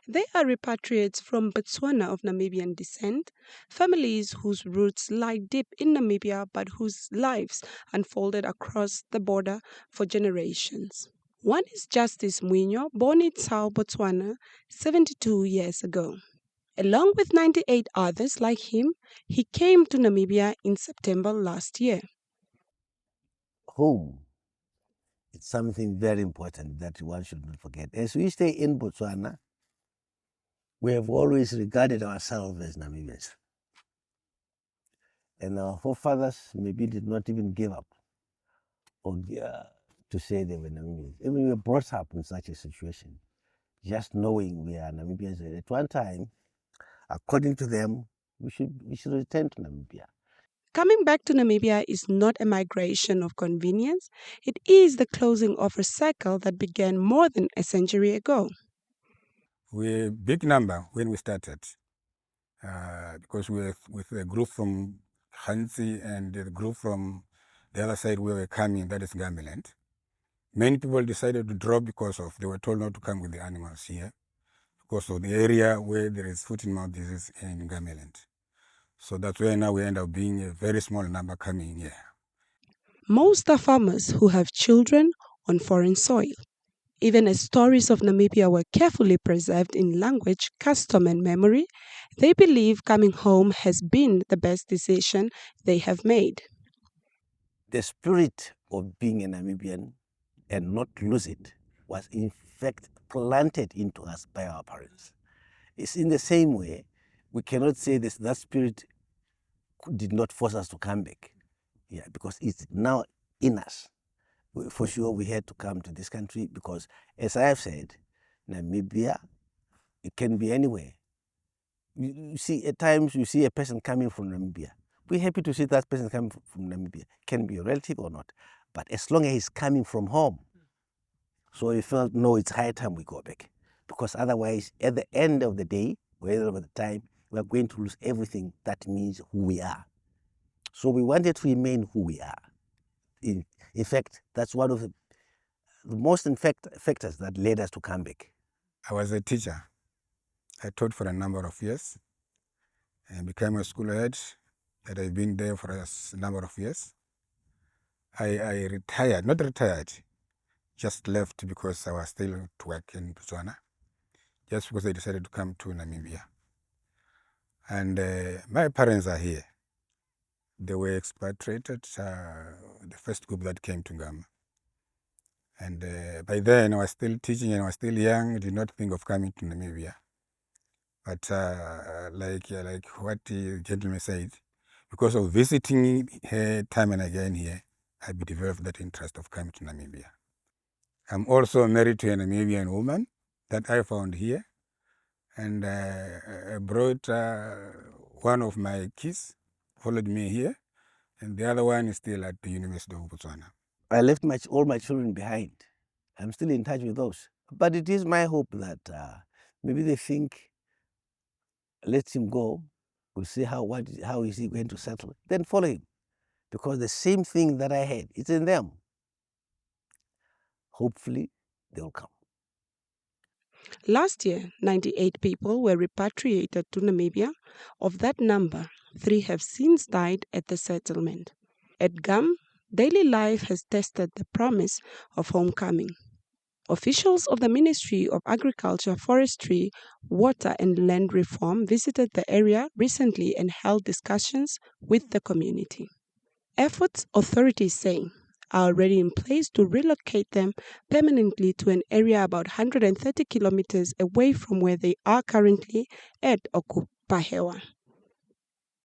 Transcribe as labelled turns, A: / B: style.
A: They are repatriates from Botswana of Namibian descent, families whose roots lie deep in Namibia but whose lives unfolded across the border for generations. One is Justice Muinjo, born in Tsau, Botswana, 72 years ago. Along with 98 others like him, he came to Namibia in September last year.
B: Home, it's something very important that one should not forget. As we stay in Botswana, we have always regarded ourselves as Namibians. And our forefathers maybe did not even give up to say they were Namibians. Even we were brought up in such a situation, just knowing we are Namibians. At one time, according to them, we should return to Namibia.
A: Coming back to Namibia is not a migration of convenience, it is the closing of a cycle that began more than a century ago.
C: We're a big number when we started, because we were with a group from Hansi and the group from the other side we were coming, that is Gambiland. Many people decided to drop because they were told not to come with the animals here, because of the area where there is foot and mouth disease in Gambiland. So that's where now we end up being a very small number coming here.
A: Most are farmers who have children on foreign soil. Even as stories of Namibia were carefully preserved in language, custom, and memory, they believe coming home has been the best decision they have made.
B: The spirit of being a Namibian and not lose it was in fact planted into us by our parents. It's in the same way, we cannot say that spirit did not force us to come back. Yeah, because it's now in us. For sure, we had to come to this country because, as I have said, Namibia, it can be anywhere. You see, at times you see a person coming from Namibia. We're happy to see that person coming from Namibia. Can be a relative or not, but as long as he's coming from home. So we felt, no, it's high time we go back. Because otherwise, at the end of the day, or at the end of the time, we are going to lose everything that means who we are. So we wanted to remain who we are. In fact, that's one of the most factors that led us to come back.
C: I was a teacher. I taught for a number of years and became a school head, and I've been there for a number of years. I retired, not retired, just left because I was still to work in Botswana, just because I decided to come to Namibia. And my parents are here. They were expatriated, the first group that came to Gama. And by then I was still teaching and I was still young, did not think of coming to Namibia. But like what the gentleman said, because of visiting her time and again here, I developed that interest of coming to Namibia. I'm also married to a Namibian woman that I found here, and I brought one of my kids, followed me here, and the other one is still at the University of Botswana.
B: I left all my children behind. I'm still in touch with those. But it is my hope that maybe they think, let him go, we'll see how is he going to settle, then follow him. Because the same thing that I had, it's in them. Hopefully, they'll come.
A: Last year, 98 people were repatriated to Namibia. Of that number, 3 have since died at the settlement. At GAM, daily life has tested the promise of homecoming. Officials of the Ministry of Agriculture, Forestry, Water and Land Reform visited the area recently and held discussions with the community. Efforts, authorities say, are already in place to relocate them permanently to an area about 130 kilometers away from where they are currently at Okupahewa.